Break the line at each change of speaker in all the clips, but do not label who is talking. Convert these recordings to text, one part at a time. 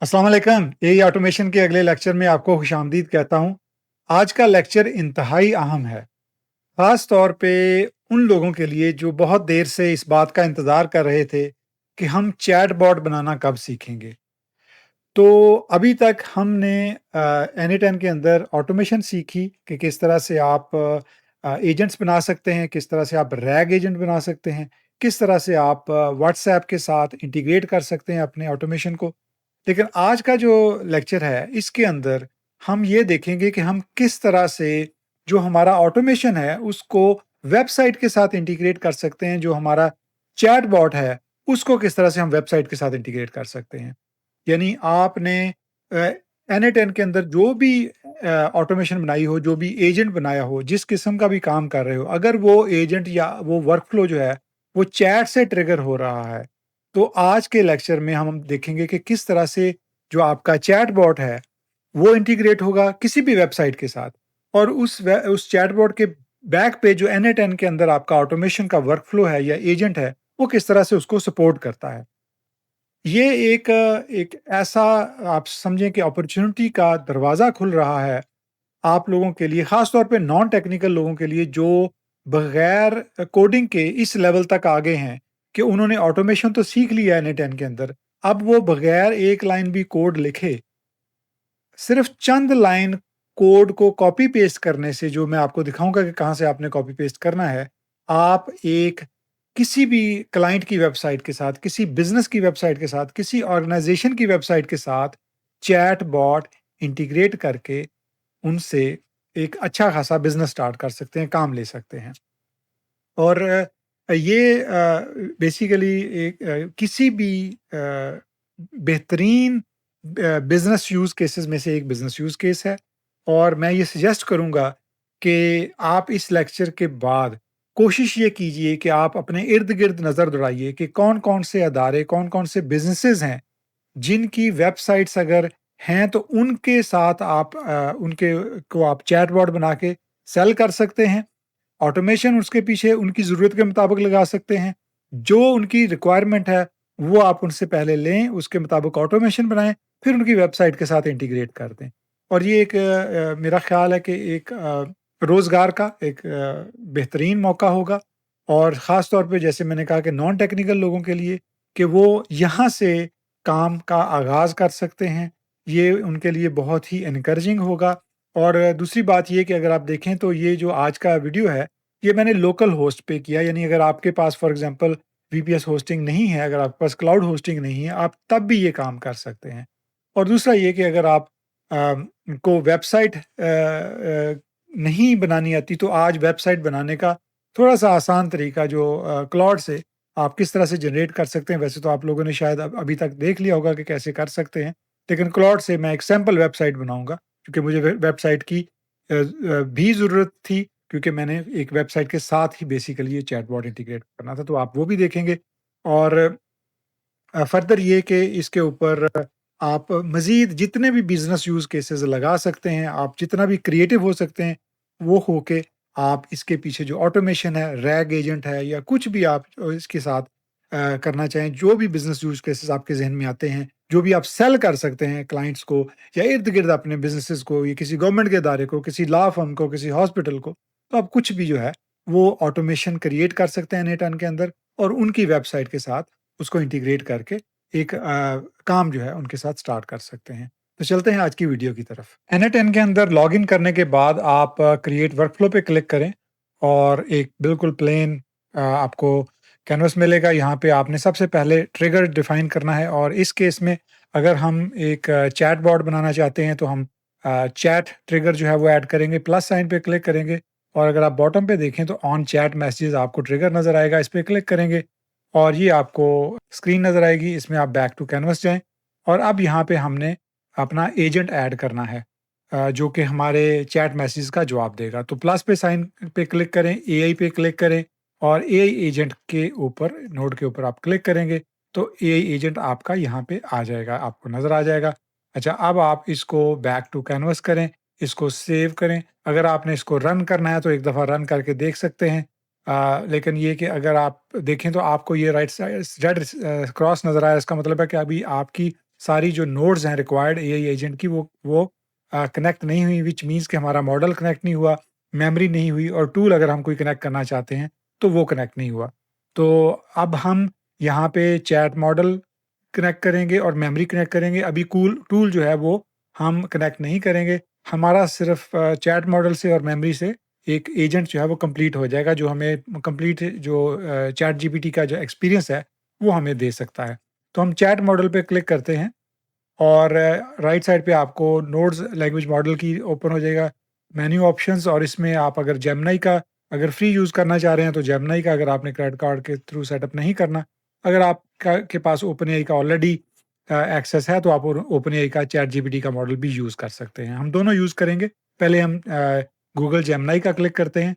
अस्सलाम वालेकुम। AI automation के अगले लेक्चर में आपको खुशामदीद कहता हूँ। आज का लेक्चर इंतहाई अहम है, ख़ास तौर पे उन लोगों के लिए जो बहुत देर से इस बात का इंतज़ार कर रहे थे कि हम चैटबॉट बनाना कब सीखेंगे। तो अभी तक हमने एनी10 के अंदर ऑटोमेशन सीखी कि किस तरह से आप एजेंट्स बना सकते हैं, किस तरह से आप रैग एजेंट बना सकते हैं, किस तरह से आप व्हाट्सऐप के साथ इंटीग्रेट कर सकते हैं अपने ऑटोमेशन को। लेकिन आज का जो लेक्चर है, इसके अंदर हम ये देखेंगे कि हम किस तरह से जो हमारा ऑटोमेशन है, उसको वेबसाइट के साथ इंटीग्रेट कर सकते हैं। जो हमारा चैटबॉट है, उसको किस तरह से हम वेबसाइट के साथ इंटीग्रेट कर सकते हैं। यानी आपने एन10 के अंदर जो भी ऑटोमेशन बनाई हो, जो भी एजेंट बनाया हो, जिस किस्म का भी काम कर रहे हो, अगर वो एजेंट या वो वर्कफ्लो जो है, वो चैट से ट्रिगर हो रहा है, तो आज के लेक्चर में हम देखेंगे कि किस तरह से जो आपका चैटबॉट है, वो इंटीग्रेट होगा किसी भी वेबसाइट के साथ और उस चैटबॉट के बैक पे जो एन10 के अंदर आपका ऑटोमेशन का वर्कफ्लो है या एजेंट है, वो किस तरह से उसको सपोर्ट करता है। ये एक ऐसा आप समझें कि अपॉर्च्युनिटी का दरवाज़ा खुल रहा है आप लोगों के लिए, ख़ास तौर पे नॉन टेक्निकल लोगों के लिए जो बगैर कोडिंग के इस लेवल तक आ गए हैं कि उन्होंने ऑटोमेशन तो सीख लिया है एन10 के अंदर। अब वो बगैर एक लाइन भी कोड लिखे, सिर्फ़ चंद लाइन कोड को कॉपी पेस्ट करने से, जो मैं आपको दिखाऊँगा कि कहाँ से आपने कॉपी पेस्ट करना है, आप एक किसी भी क्लाइंट की वेबसाइट के साथ, किसी बिज़नेस की वेबसाइट के साथ, किसी ऑर्गेनाइज़ेशन की वेबसाइट के साथ चैटबॉट इंटीग्रेट करके उनसे एक अच्छा खासा बिज़नेस स्टार्ट कर सकते हैं, काम ले सकते हैं। और ये बेसिकली एक किसी भी बेहतरीन बिज़नेस यूज़ केसेस में से एक बिज़नेस यूज़ केस है और मैं ये सजेस्ट करूँगा कि आप इस लेक्चर के बाद कोशिश ये कीजिए कि आप अपने इर्द-गिर्द नज़र दौड़ाइए कि कौन-कौन से अदारे, कौन-कौन से बिज़नेसेस हैं, जिनकी वेबसाइट्स अगर हैं तो उनके साथ आप उनके को आप चैटबॉट बना के सेल कर सकते हैं। ऑटोमेशन उसके पीछे उनकी ज़रूरत के मुताबिक लगा सकते हैं। जो उनकी रिक्वायरमेंट है, वो आप उनसे पहले लें, उसके मुताबिक ऑटोमेशन बनाएँ, फिर उनकी वेबसाइट के साथ इंटीग्रेट कर दें। और ये एक मेरा ख़्याल है कि एक रोज़गार का एक बेहतरीन मौका होगा और ख़ास तौर पे जैसे मैंने कहा कि नॉन टेक्निकल लोगों के लिए कि वो यहाँ से काम का आगाज़ कर सकते हैं। ये उनके लिए बहुत ही एनकरेजिंग होगा। और दूसरी बात ये कि अगर आप देखें तो ये जो आज का वीडियो है, ये मैंने लोकल होस्ट पे किया, यानी अगर आपके पास फॉर एग्ज़ाम्पल वीपीएस होस्टिंग नहीं है, अगर आपके पास क्लाउड होस्टिंग नहीं है, आप तब भी ये काम कर सकते हैं। और दूसरा ये कि अगर आप को वेबसाइट नहीं बनानी आती, तो आज वेबसाइट बनाने का थोड़ा-सा आसान तरीका जो क्लॉड से आप किस तरह से जनरेट कर सकते हैं, वैसे तो आप लोगों ने शायद अभी तक देख लिया होगा कि कैसे कर सकते हैं। लेकिन क्लॉड से मैं एक सैंपल वेबसाइट बनाऊँगा क्योंकि मुझे वेबसाइट की भी ज़रूरत थी, क्योंकि मैंने एक वेबसाइट के साथ ही बेसिकली ये चैटबॉट इंटीग्रेट करना था, तो आप वो भी देखेंगे। और फर्दर ये कि इसके ऊपर आप मज़ीद जितने भी बिज़नेस यूज़ केसेस लगा सकते हैं, आप जितना भी क्रिएटिव हो सकते हैं, वो होके आप इसके पीछे जो ऑटोमेशन है, रैग एजेंट है या कुछ भी आप इसके साथ करना चाहें, जो भी बिज़नेस यूज़ केसेस आपके ज़हन में आते हैं, जो भी आप सेल कर सकते हैं क्लाइंट्स को या इर्द-गिर्द अपने बिज़नेसेस को, या किसी गवर्नमेंट के इदारे को, किसी लॉ फर्म को, किसी हॉस्पिटल को, तो आप कुछ भी जो है, वो ऑटोमेशन क्रिएट कर सकते हैं नेटन के अंदर और उनकी वेबसाइट के साथ उसको इंटीग्रेट करके एक काम जो है उनके साथ स्टार्ट कर सकते हैं। तो चलते हैं आज की वीडियो की तरफ। एन10 के अंदर लॉगिन करने के बाद आप क्रिएट वर्कफ्लो पे क्लिक करें और एक बिल्कुल प्लेन आपको कैनवस मिलेगा। यहाँ पे आपने सबसे पहले ट्रिगर डिफाइन करना है और इस केस में अगर हम एक चैट बॉट बनाना चाहते हैं तो हम चैट ट्रिगर जो है वो ऐड करेंगे, प्लस साइन पे क्लिक करेंगे और अगर आप बॉटम पे देखें तो ऑन चैट मैसेजेस आपको ट्रिगर नज़र आएगा, इस पे क्लिक करेंगे और ये आपको स्क्रीन नज़र आएगी। इसमें आप बैक टू कैनवस जाएँ और अब यहाँ पे हमने अपना एजेंट ऐड करना है जो कि हमारे चैट मैसेज का जवाब देगा। तो प्लस पे साइन पे क्लिक करें, एआई पे क्लिक करें और एआई एजेंट के ऊपर, नोड के ऊपर आप क्लिक करेंगे तो एआई एजेंट आपका यहाँ पे आ जाएगा, आपको नज़र आ जाएगा। अच्छा, अब आप इसको बैक टू कैनवस करें, इसको सेव करें। अगर आपने इसको रन करना है तो एक दफ़ा रन करके देख सकते हैं। लेकिन ये कि अगर आप देखें तो आपको ये राइट साइड रेड क्रॉस नज़र आया, इसका मतलब है कि अभी आपकी सारी जो नोड्स हैं रिक्वायर्ड एआई एजेंट की वो कनेक्ट नहीं हुई, व्हिच मीन्स कि हमारा मॉडल कनेक्ट नहीं हुआ, मेमोरी नहीं हुई और टूल अगर हम कोई कनेक्ट करना चाहते हैं, तो वो कनेक्ट नहीं हुआ। तो अब हम यहाँ पे चैट मॉडल कनेक्ट करेंगे और मेमोरी कनेक्ट करेंगे। अभी टूल जो है वो हम कनेक्ट नहीं करेंगे। हमारा सिर्फ़ चैट मॉडल से और मेमोरी से एक एजेंट जो है वो कंप्लीट हो जाएगा, जो हमें कंप्लीट जो चैट जीपीटी का जो एक्सपीरियंस है, वो हमें दे सकता है। तो हम चैट मॉडल पे क्लिक करते हैं और राइट साइड पे आपको नोड्स लैंग्वेज मॉडल की ओपन हो जाएगा मेन्यू ऑप्शंस, और इसमें आप अगर जेमिनी का अगर फ्री यूज़ करना चाह रहे हैं तो जेमिनी का, अगर आपने क्रेडिट कार्ड के थ्रू सेटअप नहीं करना, अगर आपका के पास ओपन एआई का ऑलरेडी एक्सेस है तो आप ओपन एआई का चैट जीपीटी का मॉडल भी यूज़ कर सकते हैं। हम दोनों यूज़ करेंगे। पहले हम गूगल जेमिनी का क्लिक करते हैं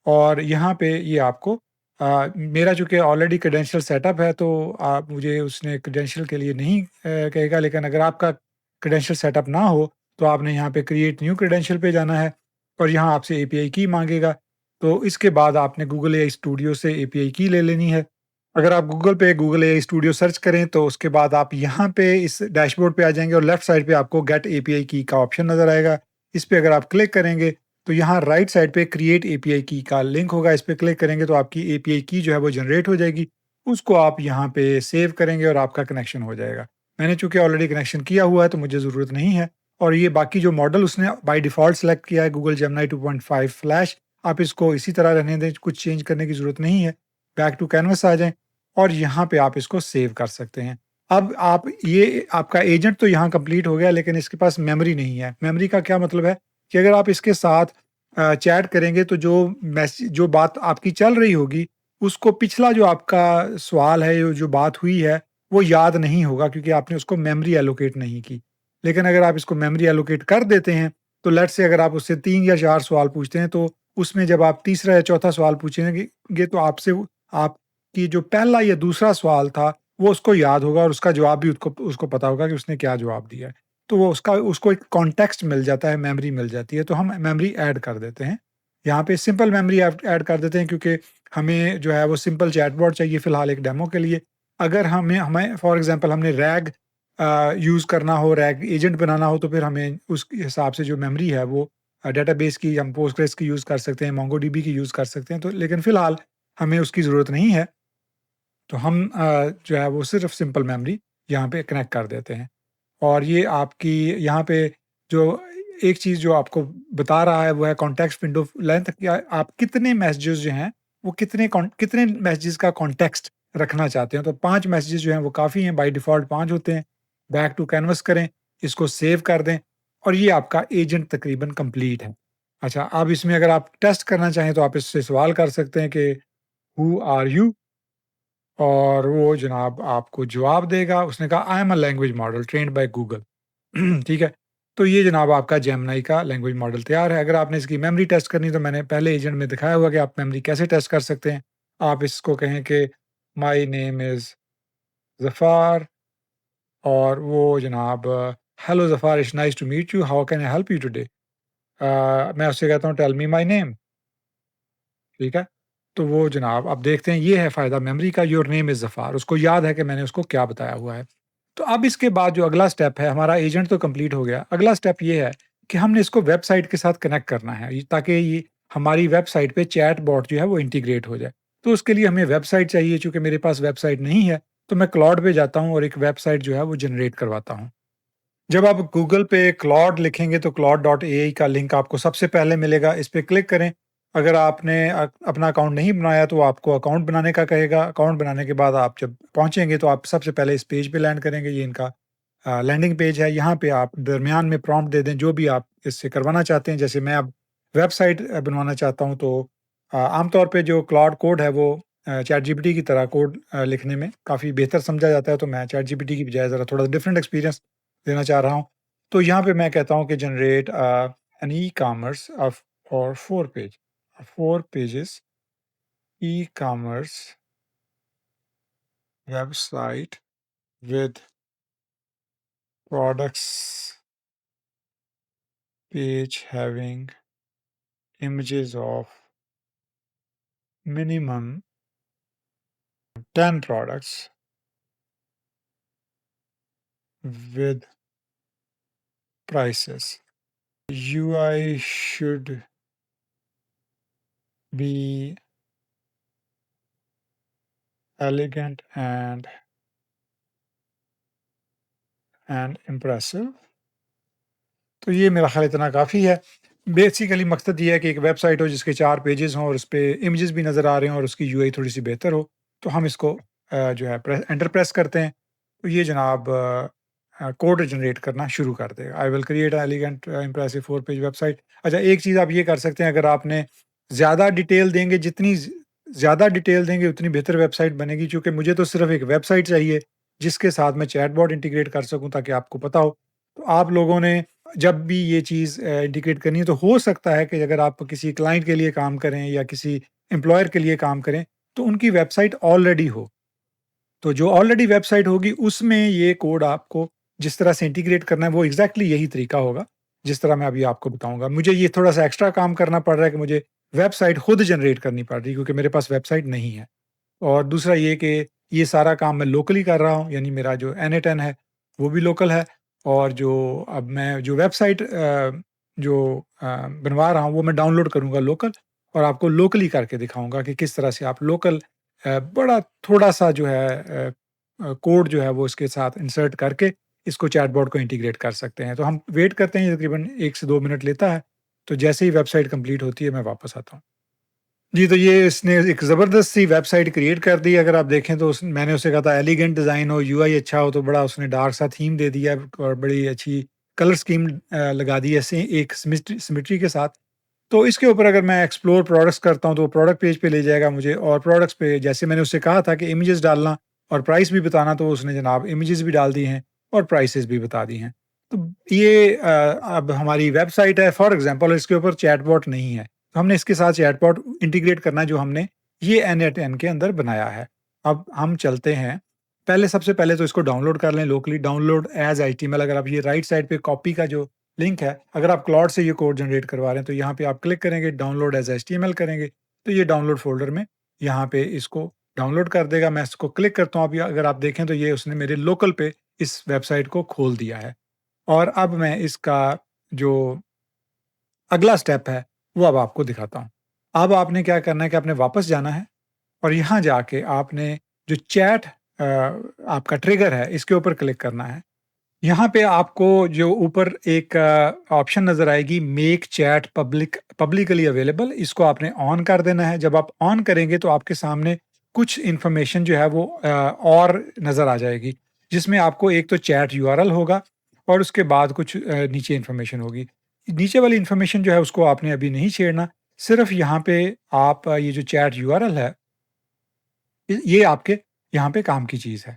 और यहाँ पे ये आपको मेरा चूँकि ऑलरेडी क्रेडेंशियल सेटअप है तो आप मुझे उसने क्रेडेंशियल के लिए नहीं कहेगा, लेकिन अगर आपका क्रेडेंशियल सेटअप ना हो, तो आपने यहाँ पे क्रिएट न्यू क्रेडेंशियल पे जाना है और यहाँ आपसे एपीआई की माँगेगा। तो इसके बाद आपने गूगल एआई स्टूडियो से एपीआई की ले लेनी है। अगर आप गूगल पे गूगल एआई स्टूडियो सर्च करें तो उसके बाद आप यहाँ पे इस डैशबोर्ड पे आ जाएँगे और लेफ्ट साइड पे आपको गेट एपीआई की का ऑप्शन नज़र आएगा। इस पे अगर आप क्लिक करेंगे तो यहाँ राइट साइड पे क्रिएट एपीआई की का लिंक होगा, इस पे क्लिक करेंगे तो आपकी एपीआई की जो है वो जनरेट हो जाएगी। उसको आप यहाँ पे सेव करेंगे और आपका कनेक्शन हो जाएगा। मैंने चूँकि ऑलरेडी कनेक्शन किया हुआ है तो मुझे ज़रूरत नहीं है, और ये बाकी जो मॉडल उसने बाय डिफ़ॉल्ट सेलेक्ट किया है गूगल जेमिनी 2.5 फ्लैश, आप इसको इसी तरह रहने दें, कुछ चेंज करने की ज़रूरत नहीं है। बैक टू कैनवास आ जाएँ और यहाँ पे आप इसको सेव कर सकते हैं। अब आप ये आपका एजेंट तो यहाँ कंप्लीट हो गया, लेकिन इसके पास मेमोरी नहीं है। मेमोरी का क्या मतलब है कि अगर आप इसके साथ चैट करेंगे तो जो बात आपकी चल रही होगी, उसको पिछला जो आपका सवाल है, जो बात हुई है, वो याद नहीं होगा क्योंकि आपने उसको मेमोरी एलोकेट नहीं की। लेकिन अगर आप इसको मेमोरी एलोकेट कर देते हैं, तो लेट्स से अगर आप उससे 3 या 4 सवाल पूछते हैं, तो उसमें जब आप तीसरा या चौथा सवाल पूछेंगे तो आपसे आपकी जो पहला या दूसरा सवाल था, वो उसको याद होगा और उसका जवाब भी उसको उसको पता होगा कि उसने क्या जवाब दिया है। तो वो उसको एक कॉन्टेक्स्ट मिल जाता है, मेमोरी मिल जाती है, तो हम मेमोरी ऐड कर देते हैं। यहाँ पे सिंपल मेमोरी ऐड कर देते हैं क्योंकि हमें जो है वो सिंपल चैटबॉट चाहिए फ़िलहाल एक डेमो के लिए। अगर हमें हमें फॉर एग्ज़ाम्पल हमने रैग यूज़ करना हो, रैग एजेंट बनाना हो, तो फिर हमें उस हिसाब से जो मेमोरी है वो डेटाबेस की हम पोस्टग्रेस की यूज़ कर सकते हैं, मोंगोडीबी की यूज़ कर सकते हैं, तो लेकिन फ़िलहाल हमें उसकी ज़रूरत नहीं है। तो हम जो है वो सिर्फ़ सिंपल मेमोरी यहाँ पे कनेक्ट कर देते हैं। और ये आपकी यहाँ पे जो एक चीज़ जो आपको बता रहा है वो है कॉन्टेक्स्ट विंडो लेंथ, क्या आप कितने मैसेजेस जो हैं वो कितने मैसेजेस का कॉन्टेक्स्ट रखना चाहते हैं। तो 5 मैसेजेस जो हैं वो काफ़ी हैं, बाय डिफ़ॉल्ट 5 होते हैं। बैक टू कैनवास करें, इसको सेव कर दें और ये आपका एजेंट तकरीबन कंप्लीट है। अच्छा, अब इसमें अगर आप टेस्ट करना चाहें तो आप इससे सवाल कर सकते हैं कि हू आर यू? और वो जनाब आपको जवाब देगा। उसने कहा I am a language model trained by Google. ठीक है? तो ये जनाब आपका जेमिनी का लैंग्वेज मॉडल तैयार है। अगर आपने इसकी मेमोरी टेस्ट करनी है तो मैंने पहले एजेंट में दिखाया हुआ कि आप मेमोरी कैसे टेस्ट कर सकते हैं। आप इसको कहें कि माय नेम इज़ ज़फ़ार और वो जनाब hello Zafar it's nice to meet you, how can I help you today? मैं उससे कहता हूँ टेल मी माय नेम, ठीक है? तो वो जनाब आप देखते हैं ये है फ़ायदा मेमोरी का, योर नेम इज़ ज़फ़ार, उसको याद है कि मैंने उसको क्या बताया हुआ है। तो अब इसके बाद जो अगला स्टेप है, हमारा एजेंट तो कंप्लीट हो गया। अगला स्टेप ये है कि हमने इसको वेबसाइट के साथ कनेक्ट करना है, ताकि ये हमारी वेबसाइट पे चैट बॉट जो है वो इंटीग्रेट हो जाए। तो उसके लिए हमें वेबसाइट चाहिए, चूँकि मेरे पास वेबसाइट नहीं है, तो मैं क्लॉड पे जाता हूँ और एक वेबसाइट जो है वो जनरेट करवाता हूँ। जब आप गूगल पे क्लॉड लिखेंगे तो क्लॉड डॉट एआई का लिंक आपको सबसे पहले मिलेगा, इस पे क्लिक करें। अगर आपने अपना अकाउंट नहीं बनाया तो आपको अकाउंट बनाने का कहेगा। अकाउंट बनाने के बाद आप जब पहुँचेंगे तो आप सबसे पहले इस पेज पे लैंड करेंगे। ये इनका लैंडिंग पेज है। यहाँ पे आप दरमियान में प्रॉम्प्ट दे दें जो भी आप इससे करवाना चाहते हैं। जैसे मैं अब वेबसाइट बनवाना चाहता हूँ तो आमतौर पे जो क्लॉड कोड है वो चैट जीपीटी की तरह कोड लिखने में काफ़ी बेहतर समझा जाता है, तो मैं चैट जीपीटी की बजाय ज़रा थोड़ा डिफरेंट एक्सपीरियंस देना चाह रहा हूँ। तो यहाँ पे मैं कहता हूँ कि जनरेट एन ई-कॉमर्स ऑफ और 4 pages e-commerce website with products page having images of minimum 10 products with prices. UI should be elegant and impressive. तो ये मेरा ख़्याल इतना काफ़ी है। बेसिकली मकसद ये है कि एक वेबसाइट हो जिसके 4 पेजेज़ हों और उसपे इमेजेस भी नज़र आ रहे हों और उसकी यूआई थोड़ी-सी बेहतर हो, तो हम इसको जो है एंटर प्रेस करते हैं, तो ये जनाब कोड जनरेट करना शुरू कर देगा। I will create a elegant impressive 4 page website. अच्छा, एक चीज़ आप ये कर सकते हैं, अगर आपने ज़्यादा डिटेल देंगे, जितनी ज़्यादा डिटेल देंगे उतनी बेहतर वेबसाइट बनेगी, क्योंकि मुझे तो सिर्फ़ एक वेबसाइट चाहिए जिसके साथ मैं चैटबॉट इंटीग्रेट कर सकूँ ताकि आपको पता हो। तो आप लोगों ने जब भी ये चीज़ इंटीग्रेट करनी है, तो हो सकता है कि अगर आप किसी क्लाइंट के लिए काम करें या किसी एम्प्लॉयर के लिए काम करें, तो उनकी वेबसाइट ऑलरेडी हो। तो जो ऑलरेडी वेबसाइट होगी उसमें ये कोड आपको जिस तरह से इंटीग्रेट करना है वो एग्ज़ैक्टली यही तरीका होगा, जिस तरह मैं अभी आपको बताऊँगा। मुझे ये थोड़ा-सा एक्स्ट्रा काम करना पड़ रहा है कि मुझे वेबसाइट खुद जनरेट करनी पड़ रही है, क्योंकि मेरे पास वेबसाइट नहीं है। और दूसरा ये कि ये सारा काम मैं लोकली कर रहा हूँ, यानी मेरा जो NA10 है, वो भी लोकल है, और जो अब मैं जो वेबसाइट बनवा रहा हूँ, वो मैं डाउनलोड करूँगा लोकल, और आपको लोकली करके दिखाऊँगा कि किस तरह से आप लोकल बड़ा थोड़ा-सा जो है कोड जो है वो इसके साथ इंसर्ट करके इसको चैटबॉट को इंटीग्रेट कर सकते हैं। तो हम वेट करते हैं, ये तकरीबन 1 से 2 मिनट लेता है, तो जैसे ही वेबसाइट कंप्लीट होती है, मैं वापस आता हूँ। जी, तो ये इसने एक ज़बरदस्त सी वेबसाइट क्रिएट कर दी। अगर आप देखें तो मैंने उससे कहा था एलिगेंट डिज़ाइन हो, यूआई अच्छा हो, तो बड़ा उसने डार्क सा थीम दे दिया है और बड़ी अच्छी कलर स्कीम लगा दी है ऐसे एक सिमेट्री के साथ। तो इसके ऊपर अगर मैं एक्सप्लोर प्रोडक्ट्स करता हूँ, तो वो प्रोडक्ट पेज पे ले जाएगा मुझे, और प्रोडक्ट्स पे जैसे मैंने उससे कहा था कि इमेजेस डालना और प्राइस भी बताना, तो उसने जनाब इमेजेस भी डाल दी हैं और प्राइसेस भी बता दी हैं। तो ये अब हमारी वेबसाइट है फॉर एग्ज़ाम्पल, इसके ऊपर चैटबॉट नहीं है। तो हमने इसके साथ चैटबॉट इंटीग्रेट करना है जो हमने ये NA10 के अंदर बनाया है। अब हम चलते हैं, सबसे पहले तो इसको डाउनलोड कर लें लोकली, डाउनलोड एज़ HTML। अगर आप ये राइट साइड पे कॉपी का जो लिंक है, अगर आप क्लॉड से ये कोड जनरेट करवा रहे हैं, तो यहाँ पे आप क्लिक करेंगे, डाउनलोड एज़ HTML करेंगे, तो ये डाउनलोड फ़ोल्डर में यहाँ पे इसको डाउनलोड कर देगा। मैं इसको क्लिक करता हूँ, अभी अगर आप देखें तो ये उसने मेरे लोकल पे इस वेबसाइट को खोल दिया है। और अब मैं इसका जो अगला स्टेप है, वो अब आपको दिखाता हूँ। अब आपने क्या करना है कि आपने वापस जाना है और यहाँ जाके आपने जो चैट आपका ट्रिगर है, इसके ऊपर क्लिक करना है। यहाँ पे आपको जो ऊपर एक ऑप्शन नज़र आएगी, मेक चैट पब्लिकली अवेलेबल, इसको आपने ऑन कर देना है। जब आप ऑन करेंगे तो आपके सामने कुछ इन्फॉर्मेशन जो है वो और नज़र आ जाएगी, जिसमें आपको एक तो चैट यूआरएल होगा और उसके बाद कुछ नीचे इन्फॉर्मेशन होगी। नीचे वाली इन्फॉर्मेशन जो है उसको आपने अभी नहीं छेड़ना, सिर्फ यहाँ पे आप ये जो चैट यूआरएल है, ये आपके यहाँ पे काम की चीज़ है।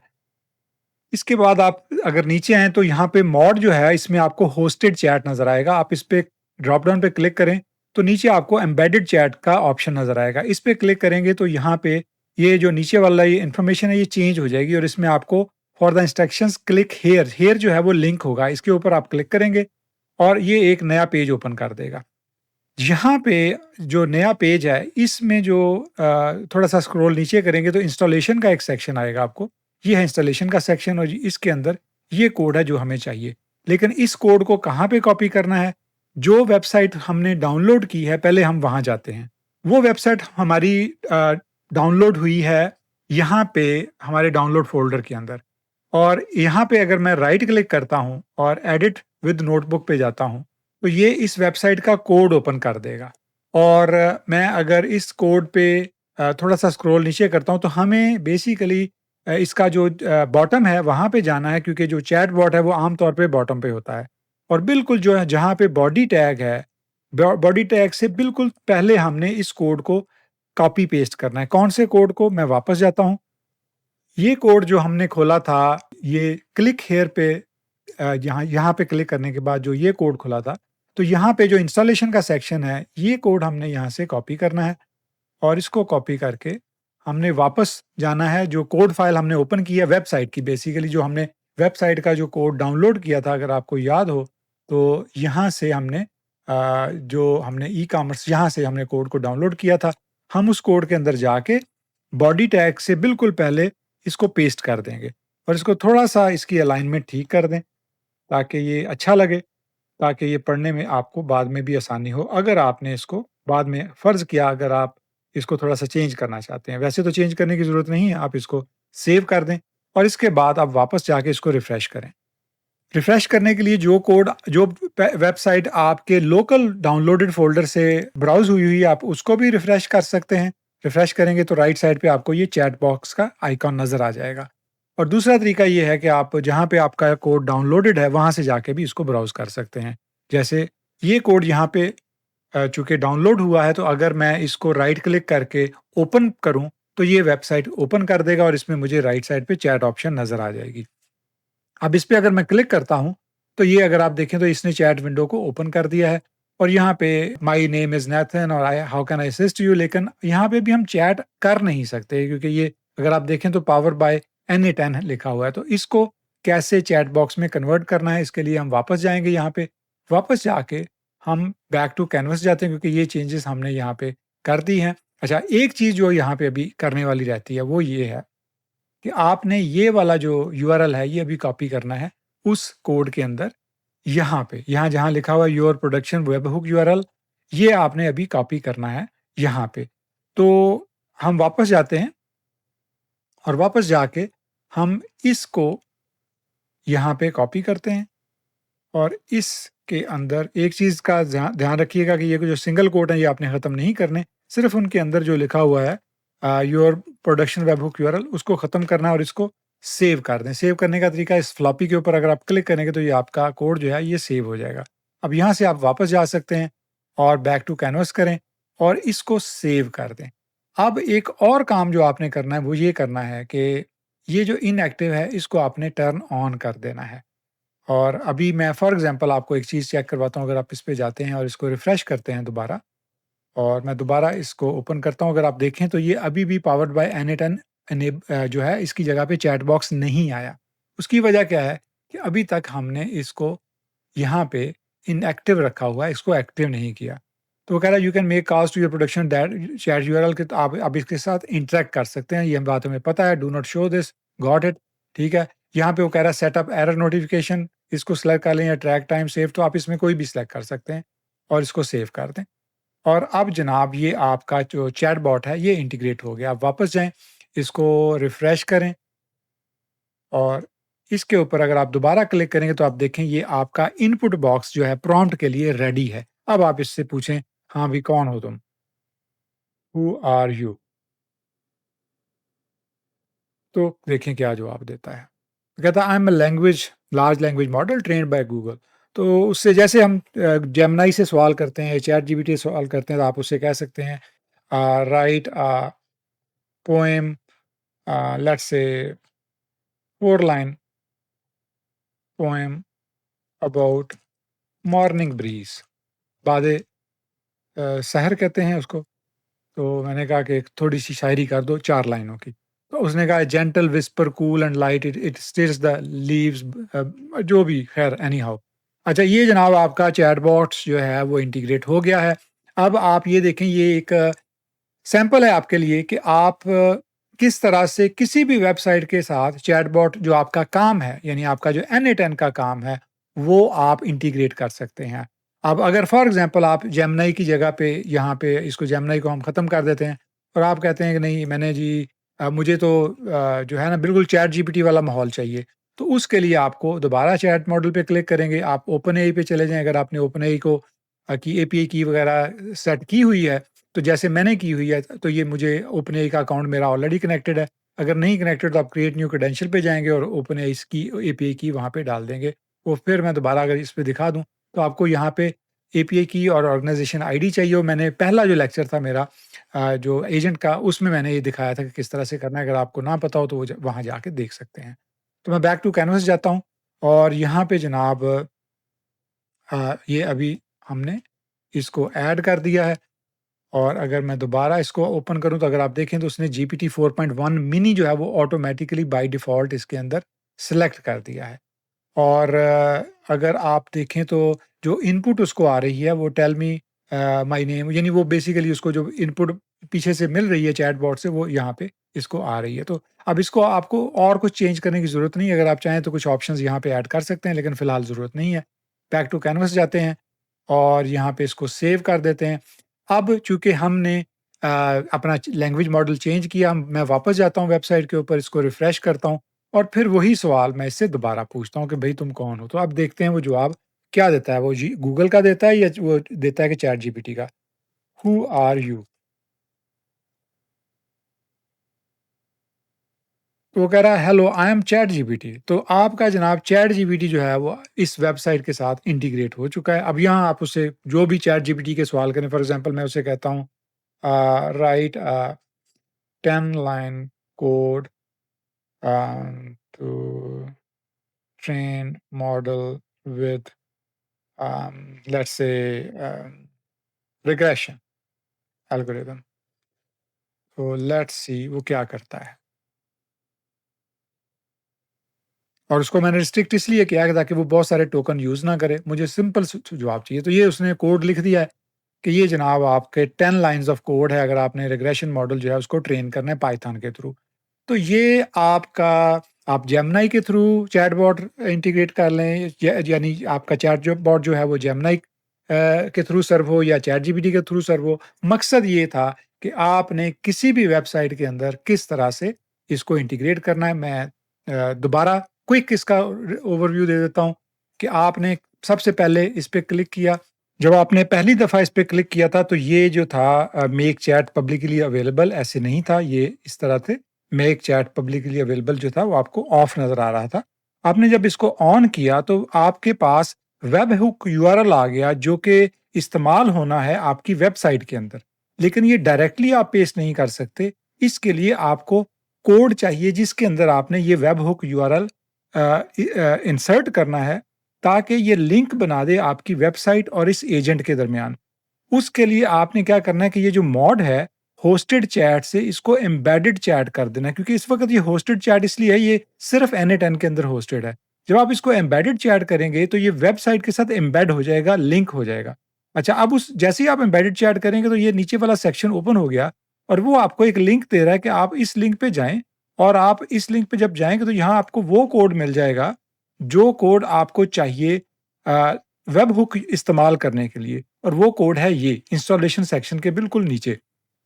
इसके बाद आप अगर नीचे आएँ तो यहाँ पे मॉड जो है, इसमें आपको होस्टेड चैट नज़र आएगा। आप इस पे ड्रॉप डाउन पे क्लिक करें, तो नीचे आपको एम्बेडेड चैट का ऑप्शन नज़र आएगा। इस पे क्लिक करेंगे तो यहाँ पे ये जो नीचे वाला ये इन्फॉर्मेशन है, ये चेंज हो जाएगी और इसमें आपको for the instructions click here, here जो है वो लिंक होगा। इसके ऊपर आप क्लिक करेंगे और ये एक नया पेज ओपन कर देगा। यहाँ पे जो नया पेज है, इसमें जो थोड़ा-सा स्क्रॉल नीचे करेंगे तो इंस्टॉलेशन का एक सेक्शन आएगा आपको। ये है इंस्टॉलेशन का सेक्शन और इसके अंदर ये कोड है जो हमें चाहिए। लेकिन इस कोड को कहाँ पे कॉपी करना है? जो वेबसाइट हमने डाउनलोड की है, पहले हम वहाँ जाते हैं। वो वेबसाइट हमारी डाउनलोड हुई है यहाँ पे हमारे डाउनलोड फ़ोल्डर के अंदर, और यहाँ पे अगर मैं राइट क्लिक करता हूँ और एडिट विद नोटबुक पे जाता हूँ, तो ये इस वेबसाइट का कोड ओपन कर देगा। और मैं अगर इस कोड पे थोड़ा-सा स्क्रॉल नीचे करता हूँ, तो हमें बेसिकली इसका जो बॉटम है वहाँ पे जाना है, क्योंकि जो चैट बॉट है वो आम तौर पे बॉटम पे होता है। और बिल्कुल जो है जहाँ पे बॉडी टैग है, बॉडी टैग से बिल्कुल पहले हमने इस कोड को कॉपी पेस्ट करना है। कौन से कोड को? मैं वापस जाता हूँ। ये कोड जो हमने खोला था, ये क्लिक हियर पे यहाँ यहाँ पे क्लिक करने के बाद जो ये कोड खुला था, तो यहाँ पे जो इंस्टॉलेशन का सेक्शन है, ये कोड हमने यहाँ से कॉपी करना है और इसको कॉपी करके हमने वापस जाना है। जो कोड फाइल हमने ओपन की है वेबसाइट की, बेसिकली जो हमने वेबसाइट का जो कोड डाउनलोड किया था, अगर आपको याद हो, तो यहाँ से हमने जो हमने ई-कॉमर्स यहाँ से हमने कोड को डाउनलोड किया था, हम उस कोड के अंदर जाके बॉडी टैग से बिल्कुल पहले इसको पेस्ट कर देंगे और इसको थोड़ा-सा इसकी अलाइनमेंट ठीक कर दें, ताकि ये अच्छा लगे, ताकि ये पढ़ने में आपको बाद में भी आसानी हो। अगर आपने इसको बाद में फ़र्ज़ किया अगर आप इसको थोड़ा-सा चेंज करना चाहते हैं, वैसे तो चेंज करने की ज़रूरत नहीं है, आप इसको सेव कर दें और इसके बाद आप वापस जाके इसको रिफ्रेश करें। रिफ्रेश करने के लिए जो वेबसाइट आपके लोकल डाउनलोडेड फ़ोल्डर से ब्राउज़ हुई हुई है, आप उसको भी रिफ्रेश कर सकते हैं। रिफ्रेश करेंगे तो राइट साइड पे आपको ये चैट बॉक्स का आइकॉन नज़र आ जाएगा। और दूसरा तरीका ये है कि आप जहाँ पे आपका कोड डाउनलोडेड है, वहाँ से जाके भी इसको ब्राउज़ कर सकते हैं। जैसे ये कोड यहाँ पे चूँकि डाउनलोड हुआ है, तो अगर मैं इसको राइट क्लिक करके ओपन करूँ, तो ये वेबसाइट ओपन कर देगा और इसमें मुझे राइट साइड पे चैट ऑप्शन नज़र आ जाएगी। अब इस पे अगर मैं क्लिक करता हूँ, तो ये अगर आप देखें तो इसने चैट विंडो को ओपन कर दिया है और यहाँ पे माय नेम इज़ नेथन और I how can I assist you, लेकिन यहाँ पे भी हम चैट कर नहीं सकते क्योंकि ये अगर आप देखें तो पावर बाय NA10 लिखा हुआ है। तो इसको कैसे चैट बॉक्स में कन्वर्ट करना है, इसके लिए हम वापस जाएँगे यहाँ पे। वापस जाके हम बैक टू कैनवास जाते हैं क्योंकि ये चेंजेज़ हमने यहाँ पे कर दी हैं। अच्छा, एक चीज़ जो यहाँ पे अभी करने वाली रहती है, वो ये है कि आपने ये वाला जो यूआरएल है, ये अभी कॉपी करना है उस कोड के अंदर, यहाँ पे, यहाँ जहाँ लिखा हुआ है योर प्रोडक्शन वेबहुक यूआरएल, ये आपने अभी कॉपी करना है यहाँ पे। तो हम वापस जाते हैं और वापस जाके हम इसको यहाँ पे कॉपी करते हैं और इसके अंदर एक चीज़ का ध्यान रखिएगा कि ये जो सिंगल कोट है ये आपने ख़त्म नहीं करने, सिर्फ़ उनके अंदर जो लिखा हुआ है योर प्रोडक्शन वेबहुक यूआरएल उसको ख़त्म करना है और इसको सेव कर दें। सेव करने का तरीका इस फ्लॉपी के ऊपर अगर आप क्लिक करेंगे तो ये आपका कोड जो है ये सेव हो जाएगा। अब यहाँ से आप वापस जा सकते हैं और बैक टू कैनवास करें और इसको सेव कर दें। अब एक और काम जो आपने करना है वो ये करना है कि ये जो इनएक्टिव है इसको आपने टर्न ऑन कर देना है। और अभी मैं फॉर एग्ज़ाम्पल आपको एक चीज़ चेक करवाता हूँ, अगर आप इस पे जाते हैं और इसको रिफ्रेश करते हैं दोबारा और मैं दोबारा इसको ओपन करता हूँ, अगर आप देखें तो ये अभी भी पावर्ड बाय NA10 जो है इसकी जगह पे चैट बॉक्स नहीं आया। उसकी वजह क्या है कि अभी तक हमने इसको यहाँ पे इनएक्टिव रखा हुआ है, इसको एक्टिव नहीं किया। तो वो कह रहा है you can make calls to your production that chat URL के, तो आप इसके साथ इंटरैक्ट कर सकते हैं, ये बात हमें पता है। Do not show this, got it, ठीक है। यहाँ पे वो कह रहा है सेट अप एरर नोटिफिकेशन, इसको सेलेक्ट कर लें या ट्रैक टाइम सेव, तो आप इसमें कोई भी सिलेक्ट कर सकते हैं और इसको सेव कर दें। और अब जनाब ये आपका जो चैट बॉट है ये इंटीग्रेट हो गया। आप वापस जाएँ, इसको रिफ्रेश करें और इसके ऊपर अगर आप दोबारा क्लिक करेंगे तो आप देखें ये आपका इनपुट बॉक्स जो है प्रॉम्प्ट के लिए रेडी है। अब आप इससे पूछें, हाँ भी कौन हो तुम? Who are you? तो देखें क्या जवाब देता है। तो कहता है I am a large language model trained by Google. तो उससे जैसे हम जेमिनी से सवाल करते हैं, चैट जीपीटी से सवाल करते हैं, तो आप उससे कह सकते हैं right a poem, let's say 4 line poem about morning breeze, बादे सहर कहते हैं उसको। तो मैंने कहा कि थोड़ी-सी शायरी कर दो 4 लाइनों की। तो उसने कहा gentle whisper cool and light it it stirs the leaves, जो भी खैर एनी हाउ। अच्छा, ये जनाब आपका चैटबॉट्स जो है वो इंटीग्रेट हो गया है। अब आप ये देखें, ये एक सैंपल है आपके लिए कि आप किस तरह से किसी भी वेबसाइट के साथ चैटबॉट जो आपका काम है, यानी आपका जो NA10 का काम है, वो आप इंटीग्रेट कर सकते हैं। अब अगर फॉर एग्ज़ाम्पल आप जेमिनी की जगह पे यहाँ पे इसको जेमिनी को हम ख़त्म कर देते हैं और आप कहते हैं कि नहीं मैंने जी मुझे तो जो है ना बिल्कुल चैट जीपीटी वाला माहौल चाहिए। तो उसके लिए आपको दोबारा चैट मॉडल पे क्लिक करेंगे, आप ओपन एआई पे चले जाएँ, अगर आपने ओपन एआई को की एपीआई की वगैरह सेट की हुई है, तो जैसे मैंने की हुई है, तो ये मुझे ओपनएआई का अकाउंट मेरा ऑलरेडी कनेक्टेड है। अगर नहीं कनेक्टेड तो आप क्रिएट न्यू क्रेडेंशियल पे जाएँगे और ओपनएआई की एपीआई की वहाँ पे डाल देंगे। वो फिर मैं दोबारा अगर इस पे दिखा दूँ, तो आपको यहाँ पे एपीआई की और ऑर्गेनाइज़ेशन आईडी चाहिए, और मैंने पहला जो लेक्चर था मेरा जो एजेंट का, उसमें मैंने ये दिखाया था कि किस तरह से करना है। अगर आपको ना पता हो तो वो वहाँ जाके देख सकते हैं। तो मैं बैक टू कैनवास जाता हूँ और यहाँ पे जनाब ये अभी हमने इसको ऐड कर दिया है। और अगर मैं दोबारा इसको ओपन करूँ तो अगर आप देखें तो उसने GPT 4.1 मिनी जो है वो ऑटोमेटिकली बाय डिफ़ॉल्ट इसके अंदर सिलेक्ट कर दिया है। और अगर आप देखें तो जो इनपुट उसको आ रही है वो टेल मी माय नेम, यानी वो बेसिकली उसको जो इनपुट पीछे से मिल रही है चैटबॉट से, वो यहाँ पे इसको आ रही है। तो अब इसको आपको और कुछ चेंज करने की ज़रूरत नहीं है, अगर आप चाहें तो कुछ ऑप्शंस यहाँ पे ऐड कर सकते हैं, लेकिन फ़िलहाल ज़रूरत नहीं है। बैक टू कैनवास जाते हैं और यहाँ पे इसको सेव कर देते हैं। अब चूँकि हमने अपना लैंग्वेज मॉडल चेंज किया, मैं वापस जाता हूँ वेबसाइट के ऊपर, इसको रिफ्रेश करता हूँ और फिर वही सवाल मैं इससे दोबारा पूछता हूँ कि भई तुम कौन हो? तो अब देखते हैं वो जवाब क्या देता है, वो जी गूगल का देता है या वो देता है कि चैट जीपीटी का? Who are you? तो वो कह रहा है hello I am ChatGPT. तो आपका जनाब चैट जीपीटी जो है वो इस वेबसाइट के साथ इंटीग्रेट हो चुका है। अब यहाँ आप उससे जो भी चैट जीपीटी के सवाल करें, फॉर एग्जांपल मैं उसे कहता हूँ write 10 line code to train model with let's say regression algorithm. तो लेट्स सी वो क्या करता है। और उसको मैंने रिस्ट्रिक्ट इसलिए किया है ताकि वो बहुत सारे टोकन यूज़ ना करे, मुझे सिंपल जवाब चाहिए। तो ये उसने कोड लिख दिया है कि ये जनाब आपके 10 लाइन्स ऑफ कोड है, अगर आपने रिग्रेशन मॉडल जो है उसको ट्रेन करना है पाइथन के थ्रू। तो ये आपका आप जेमिनी के थ्रू चैटबॉट इंटीग्रेट कर लें, यानी आपका चैटबॉट जो है वो जेमिनी के थ्रू सर्व हो या चैट जीपीटी के थ्रू सर्व हो। मकसद ये था कि आपने किसी भी वेबसाइट के अंदर किस तरह से इसको इंटीग्रेट करना है। मैं दोबारा क्विक इसका ओवरव्यू दे देता हूँ कि आपने सबसे पहले इस पे क्लिक किया। जब आपने पहली दफ़ा इस पे क्लिक किया था तो ये जो था मेक चैट पब्लिकली अवेलेबल ऐसे नहीं था, ये इस तरह से मेक चैट पब्लिकली अवेलेबल जो था वो आपको ऑफ नज़र आ रहा था। आपने जब इसको ऑन किया तो आपके पास वेब हुक यूआरएल आ गया जो कि इस्तेमाल होना है आपकी वेबसाइट के अंदर। लेकिन ये डायरेक्टली आप पेस्ट नहीं कर सकते, इसके लिए आपको कोड चाहिए जिसके अंदर आपने ये वेब हुक यूआरएल इंसर्ट करना है ताकि ये लिंक बना दे आपकी वेबसाइट और इस एजेंट के दरमियान। उसके लिए आपने क्या करना है कि ये जो मॉड है होस्टेड चैट से इसको एम्बेडेड चैट कर देना है, क्योंकि इस वक्त ये होस्टेड चैट इसलिए है, ये सिर्फ एन के अंदर होस्टेड है। जब आप इसको एम्बेडेड चैट करेंगे तो ये वेबसाइट के साथ एम्बेड हो जाएगा, लिंक हो जाएगा। अच्छा, अब उस जैसे ही आप एम्बेडेड चैट करेंगे तो ये नीचे वाला सेक्शन ओपन हो गया और वो आपको एक लिंक दे रहा है कि आप इस लिंक पे जाएं और आप इस लिंक पे जब जाएंगे तो यहाँ आपको वो कोड मिल जाएगा जो कोड आपको चाहिए वेब हुक इस्तेमाल करने के लिए, और वो कोड है ये इंस्टॉलेशन सेक्शन के बिल्कुल नीचे।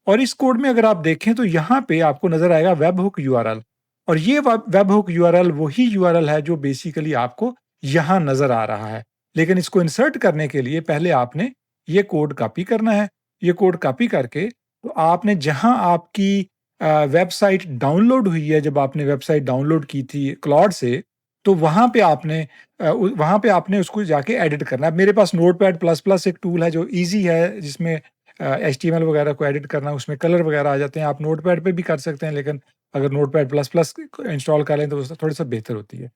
और इस कोड में अगर आप देखें तो यहाँ पे आपको नजर आएगा वेब हुक यूआरएल, और ये वेब हुक यूआरएल वही यूआरएल है जो बेसिकली आपको यहाँ नजर आ रहा है। लेकिन इसको इंसर्ट करने के लिए पहले आपने ये कोड कॉपी करना है। ये कोड कॉपी करके तो आपने जहाँ आपकी वेबसाइट डाउनलोड हुई है, जब आपने वेबसाइट डाउनलोड की थी क्लॉड से, तो वहाँ पे आपने उसको जाके एडिट करना है। मेरे पास नोटपैड प्लस प्लस एक टूल है जो ईज़ी है, जिसमें एचटीएमएल वगैरह को एडिट करना, उसमें कलर वगैरह आ जाते हैं। आप नोटपैड पे भी कर सकते हैं, लेकिन अगर नोटपैड प्लस प्लस इंस्टॉल कर लें तो उससे थोड़ी-सा बेहतर होती है।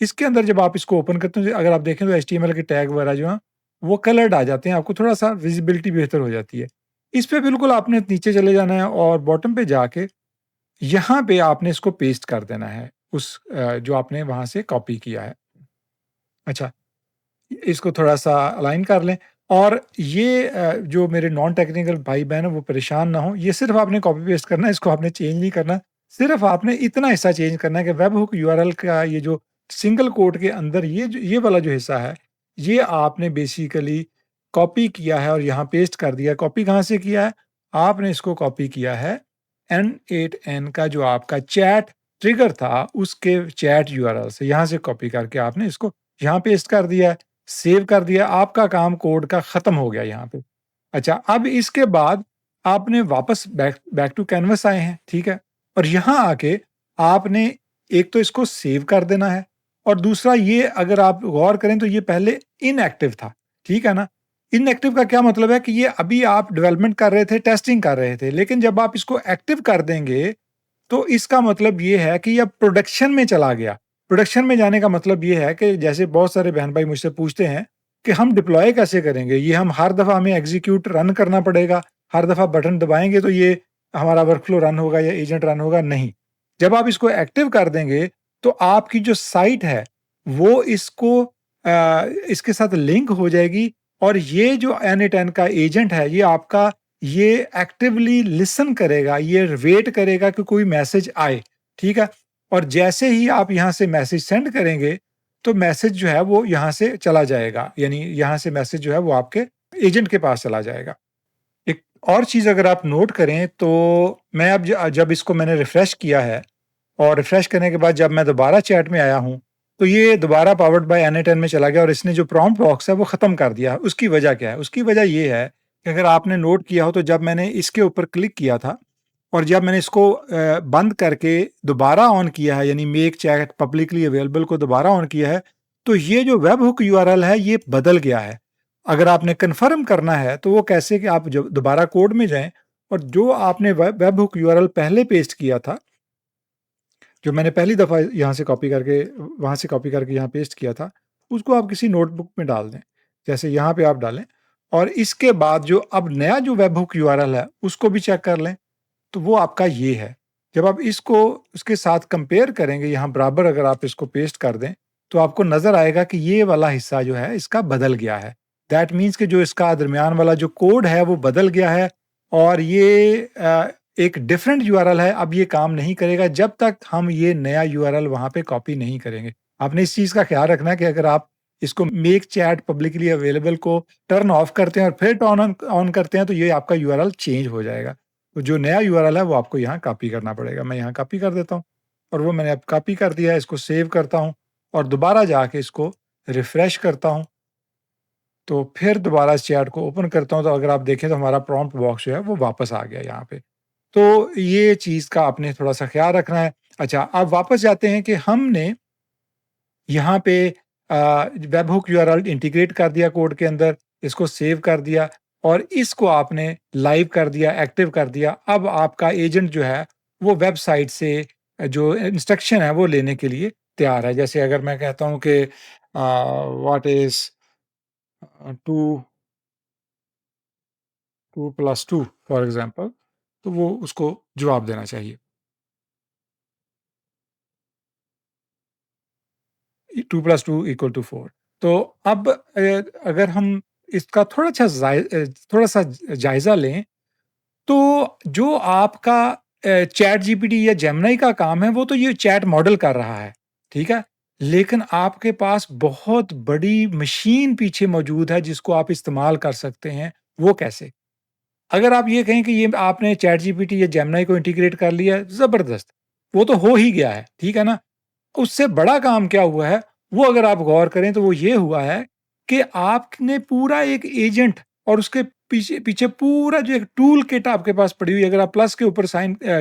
इसके अंदर जब आप इसको ओपन करते हैं, अगर आप देखें तो एचटीएमएल के टैग वगैरह जो हैं, वो कलर्ड आ जाते हैं, आपको थोड़ा-सा विज़िबिलिटी बेहतर हो जाती है। इस पे बिल्कुल आपने नीचे चले जाना है और बॉटम पे जाके यहाँ पे आपने इसको पेस्ट कर देना है, जो आपने वहाँ से कॉपी किया है। अच्छा, इसको थोड़ा-सा अलाइन कर लें और ये जो मेरे नॉन टेक्निकल भाई-बहन हैं वो परेशान ना हों, ये सिर्फ़ आपने कॉपी पेस्ट करना है, इसको आपने चेंज नहीं करना। सिर्फ़ आपने इतना हिस्सा चेंज करना है कि वेब हुक यूआरएल का ये जो सिंगल कोट के अंदर ये वाला जो हिस्सा है, ये आपने बेसिकली कॉपी किया है और यहाँ पेस्ट कर दिया है। कॉपी कहाँ से किया है? आपने इसको कॉपी किया है N8N का जो आपका चैट ट्रिगर था, उसके चैट यूआरएल से, यहाँ से कॉपी करके आपने इसको यहाँ पेस्ट कर दिया है। सेव कर दिया, आपका काम कोड का खत्म हो गया यहाँ पे। अच्छा, अब इसके बाद आपने वापस बैक बैक टू कैनवस आए हैं, ठीक है? और यहाँ आके आपने एक तो इसको सेव कर देना है और दूसरा ये, अगर आप गौर करें तो ये पहले इनएक्टिव था, ठीक है ना? इनएक्टिव का क्या मतलब है कि ये अभी आप डेवलपमेंट कर रहे थे, टेस्टिंग कर रहे थे, लेकिन जब आप इसको एक्टिव कर देंगे तो इसका मतलब ये है कि ये अब प्रोडक्शन में चला गया। प्रोडक्शन में जाने का मतलब ये है कि जैसे बहुत सारे बहन-भाई मुझसे पूछते हैं कि हम डिप्लॉय कैसे करेंगे? ये हम हर दफ़ा हमें एग्ज़ीक्यूट रन करना पड़ेगा, हर दफ़ा बटन दबाएँगे तो ये हमारा वर्कफ़्लो रन होगा या एजेंट रन होगा? नहीं। जब आप इसको एक्टिव कर देंगे, तो आपकी जो साइट है, वो इसके साथ लिंक हो जाएगी और ये जो N8N का एजेंट है, ये आपका ये एक्टिवली लिसन करेगा, ये वेट करेगा कि कोई मैसेज आए, ठीक है? और जैसे ही आप यहाँ से मैसेज सेंड करेंगे, तो मैसेज जो है वो यहाँ से चला जाएगा, यानी यहाँ से मैसेज जो है वो आपके एजेंट के पास चला जाएगा। एक और चीज़ अगर आप नोट करें तो मैं अब जब इसको मैंने रिफ्रेश किया है और रिफ्रेश करने के बाद जब मैं दोबारा चैट में आया हूँ, तो ये दोबारा पावर्ड बाय n8n में चला गया और इसने जो प्रॉम्प्ट बॉक्स है वो ख़त्म कर दिया है। उसकी वजह क्या है? उसकी वजह ये है कि अगर आपने नोट किया हो तो जब मैंने इसके ऊपर क्लिक किया था और जब मैंने इसको बंद करके दोबारा ऑन किया है, यानी मेक चैट पब्लिकली अवेलेबल को दोबारा ऑन किया है, तो ये जो वेब हुक यूआरएल है ये बदल गया है। अगर आपने कन्फर्म करना है तो वो कैसे कि आप जब दोबारा कोड में जाएँ और जो आपने वेब हुक यूआरएल पहले पेस्ट किया था, जो मैंने पहली दफ़ा यहाँ से कॉपी करके वहाँ से कॉपी करके यहाँ पेस्ट किया था, उसको आप किसी नोटबुक में डाल दें। जैसे यहाँ पे आप डालें और इसके बाद जो अब नया जो वेब हुक यूआरएल है, उसको भी चेक कर लें, तो वो आपका ये है। जब आप इसको उसके साथ कंपेयर करेंगे यहाँ बराबर अगर आप इसको पेस्ट कर दें, तो आपको नज़र आएगा कि ये वाला हिस्सा जो है इसका बदल गया है। दैट मीन्स कि जो इसका दरमियान वाला जो कोड है वो बदल गया है और ये एक डिफरेंट यूआरएल है, अब ये काम नहीं करेगा जब तक हम ये नया यूआरएल वहाँ पे कॉपी नहीं करेंगे। आपने इस चीज़ का ख़्याल रखना है कि अगर आप इसको मेक चैट पब्लिकली अवेलेबल को टर्न ऑफ करते हैं और फिर टर्न ऑन ऑन करते हैं, तो ये आपका यूआरएल चेंज हो जाएगा। तो जो नया यूआरएल है वो आपको यहाँ कॉपी करना पड़ेगा। मैं यहाँ कॉपी कर देता हूँ और वो मैंने अब कॉपी कर दिया है, इसको सेव करता हूँ और दोबारा जाके इसको रिफ्रेश करता हूँ। तो फिर दोबारा इस चैट को ओपन करता हूँ, तो अगर आप देखें तो हमारा प्रॉम्प्ट बॉक्स जो है वो वापस आ गया यहाँ पे। तो ये चीज़ का आपने थोड़ा-सा ख़्याल रखना है। अच्छा, अब वापस जाते हैं कि हमने यहाँ पे वेब हुक यूआरएल इंटीग्रेट कर दिया कोड के अंदर, इसको सेव कर दिया और इसको आपने लाइव कर दिया, एक्टिव कर दिया। अब आपका एजेंट जो है, वो वेबसाइट से जो इंस्ट्रक्शन है, वो लेने के लिए तैयार है। जैसे अगर मैं कहता हूँ कि what is 2 2 plus 2 for example, तो वो उसको जवाब देना चाहिए। 2 प्लस 2 इक्वल टू 4। तो अब अगर हम इसका थोड़ा-सा जायज़ा लें, तो जो आपका चैट जीपीटी या जेमिनी का काम है, वो तो ये चैट मॉडल कर रहा है, ठीक है? लेकिन आपके पास बहुत बड़ी मशीन पीछे मौजूद है, जिसको आप इस्तेमाल कर सकते हैं, वो कैसे? अगर आप ये कहें कि ये आपने चैट जीपीटी या जेमिनी को इंटीग्रेट कर लिया, ज़बरदस्त, वो तो हो ही गया है, ठीक है ना? उससे बड़ा काम क्या हुआ है, वो अगर आप गौर करें तो वो ये हुआ है कि आपने पूरा एक एजेंट और उसके पीछे पीछे पूरा जो एक टूल किट आपके पास पड़ी हुई है, अगर आप प्लस के ऊपर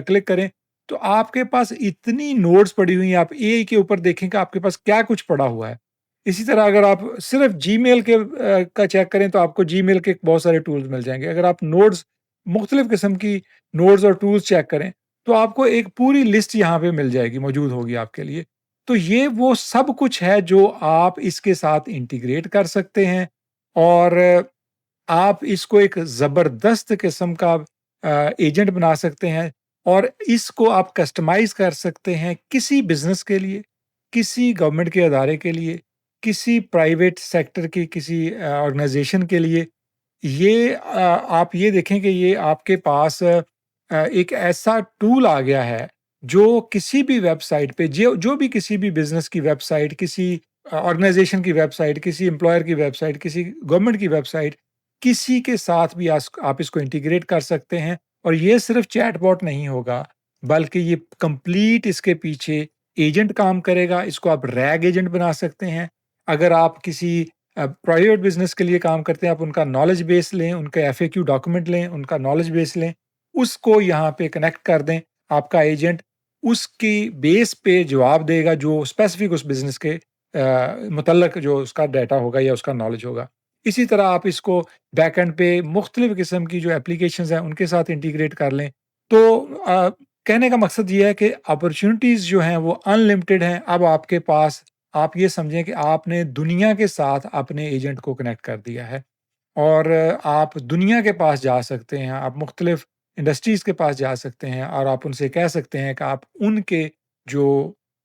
क्लिक करें, तो आपके पास इतनी नोड्स पड़ी हुई हैं, आप एआई के ऊपर देखें कि आपके पास क्या कुछ पड़ा हुआ है। इसी तरह अगर आप सिर्फ जीमेल का चेक करें तो आपको जीमेल के बहुत सारे टूल्स मिल जाएँगे। अगर आप नोड्स मुख्तलिफ किस्म की नोड्स और टूल्स चेक करें, तो आपको एक पूरी लिस्ट यहाँ पे मिल जाएगी, मौजूद होगी आपके लिए। तो ये वो सब कुछ है जो आप इसके साथ इंटीग्रेट कर सकते हैं और आप इसको एक ज़बरदस्त किस्म का एजेंट बना सकते हैं और इसको आप कस्टमाइज़ कर सकते हैं किसी बिज़नेस के लिए, किसी गवर्नमेंट के अदारे के लिए, किसी प्राइवेट सेक्टर की किसी ऑर्गनाइज़ेशन के लिए। ये आप ये देखें कि ये आपके पास एक ऐसा टूल आ गया है, जो किसी भी वेबसाइट पे जो जो भी किसी भी बिज़नेस की वेबसाइट, किसी ऑर्गनाइज़ेशन की वेबसाइट, किसी एम्प्लॉयर की वेबसाइट, किसी गवर्नमेंट की वेबसाइट, किसी के साथ भी आप इसको इंटीग्रेट कर सकते हैं और ये सिर्फ़ चैटबॉट नहीं होगा, बल्कि ये कंप्लीट इसके पीछे एजेंट काम करेगा, इसको आप रैग एजेंट बना सकते हैं। अगर आप किसी प्राइवेट बिज़नेस के लिए काम करते हैं, आप उनका नॉलेज बेस लें, उनके एफएक्यू डॉक्यूमेंट लें, उनका नॉलेज बेस लें, उसको यहाँ पे कनेक्ट कर दें, आपका एजेंट उसकी बेस पे जवाब देगा जो स्पेसिफिक उस बिज़नेस के मुतल्लक जो उसका डाटा होगा या उसका नॉलेज होगा। इसी तरह आप इसको बैकएंड पे मुख्तलिफ किस्म की जो एप्लीकेशंस हैं, उनके साथ इंटीग्रेट कर लें। तो कहने का मकसद ये है कि अपॉर्च्युनिटीज़ जो हैं वो अनलिमिटेड हैं। अब आपके पास आप ये समझें कि आपने दुनिया के साथ अपने एजेंट को कनेक्ट कर दिया है और आप दुनिया के पास जा सकते हैं, आप मुख्तलिफ इंडस्ट्रीज़ के पास जा सकते हैं और आप उनसे कह सकते हैं कि आप उनके जो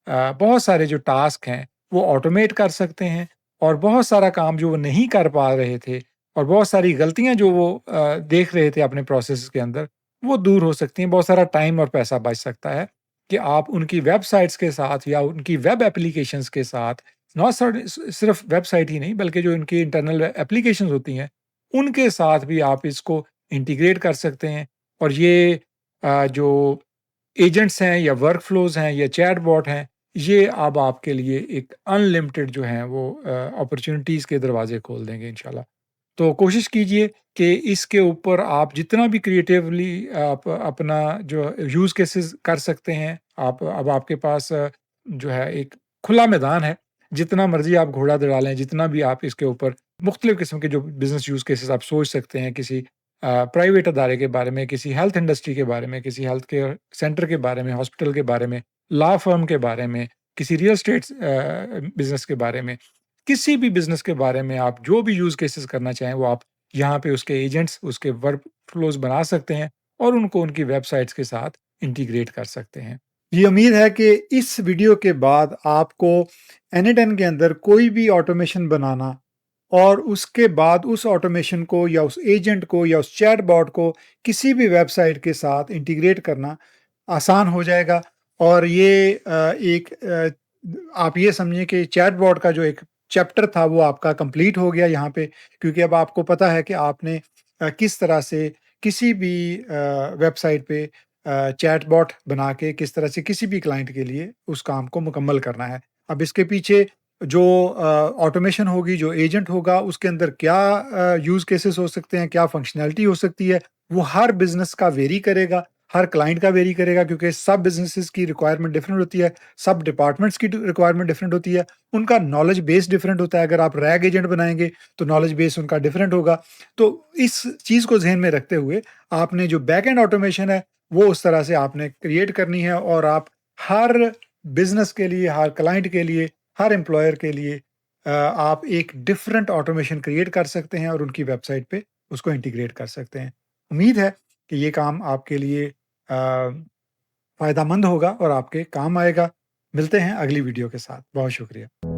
बहुत सारे जो टास्क हैं, वो ऑटोमेट कर सकते हैं और बहुत सारा काम जो वो नहीं कर पा रहे थे, और बहुत सारी गलतियाँ जो वो देख रहे थे अपने प्रोसेस के अंदर, वो दूर हो सकती हैं। बहुत सारा टाइम और पैसा बच सकता है कि आप उनकी वेबसाइट्स के साथ या उनकी वेब एप्लीकेशंस के साथ, नॉट सिर्फ वेबसाइट ही नहीं बल्कि जो इनकी इंटरनल एप्लीकेशंस होती हैं, उनके साथ भी आप इसको इंटीग्रेट कर सकते हैं। और ये जो एजेंट्स हैं या वर्कफ़्लोज़ हैं या चैटबॉट हैं, ये अब आपके लिए एक अनलिमिटेड जो हैं वो अपॉर्च्युनिटीज़ के दरवाज़े खोल देंगे इंशाल्लाह। तो कोशिश कीजिए कि इसके ऊपर आप जितना भी क्रिएटिवली आप अपना जो यूज़ केसेस कर सकते हैं, आप अब आपके पास जो है एक खुला मैदान है। जितना मर्ज़ी आप घोड़ा दौड़ा लें, जितना भी आप इसके ऊपर मुख्तलिफ़ किस्म के जो बिज़नेस यूज़ केसेस आप सोच सकते हैं, किसी प्राइवेट अदारे के बारे में, किसी हेल्थ इंडस्ट्री के बारे में, किसी हेल्थ केयर सेंटर के बारे में, हॉस्पिटल के बारे में, लॉ फर्म के बारे में, किसी रियल एस्टेट बिज़नेस के बारे में, किसी भी बिज़नेस के बारे में आप जो भी यूज़ केसेस करना चाहें, वो आप यहाँ पे उसके एजेंट्स, उसके वर्क फ्लोज़ बना सकते हैं और उनको उनकी वेबसाइट्स के साथ इंटीग्रेट कर सकते हैं। ये उम्मीद है कि इस वीडियो के बाद आपको एनी10 के अंदर कोई भी ऑटोमेशन बनाना और उसके बाद उस ऑटोमेशन को या उस एजेंट को या उस चैटबॉट को किसी भी वेबसाइट के साथ इंटीग्रेट करना आसान हो जाएगा। और ये आप ये समझें कि चैटबॉट का जो एक चैप्टर था वो आपका कंप्लीट हो गया यहाँ पे, क्योंकि अब आपको पता है कि आपने किस तरह से किसी भी वेबसाइट पे चैटबॉट बना के किस तरह से किसी भी क्लाइंट के लिए उस काम को मुकम्मल करना है। अब इसके पीछे जो ऑटोमेशन होगी, जो एजेंट होगा, उसके अंदर क्या यूज़ केसेस हो सकते हैं, क्या फंक्शनैलिटी हो सकती है, वो हर बिज़नेस का वेरी करेगा, हर क्लाइंट का वेरी करेगा, क्योंकि सब बिज़नेसेस की रिक्वायरमेंट डिफरेंट होती है, सब डिपार्टमेंट्स की रिक्वायरमेंट डिफरेंट होती है, उनका नॉलेज बेस डिफरेंट होता है। अगर आप रैग एजेंट बनाएँगे, तो नॉलेज बेस उनका डिफरेंट होगा। तो इस चीज़ को ज़हन में रखते हुए आपने जो बैक एंड ऑटोमेशन है, वो उस तरह से आपने क्रिएट करनी है और आप हर बिज़नेस के लिए, हर क्लाइंट के लिए, हर एम्प्लॉयर के लिए आप एक डिफरेंट ऑटोमेशन क्रिएट कर सकते हैं और उनकी वेबसाइट पे उसको इंटीग्रेट कर सकते हैं। उम्मीद है कि ये काम आपके लिए फ़ायदेमंद होगा और आपके काम आएगा। मिलते हैं अगली वीडियो के साथ। बहुत शुक्रिया।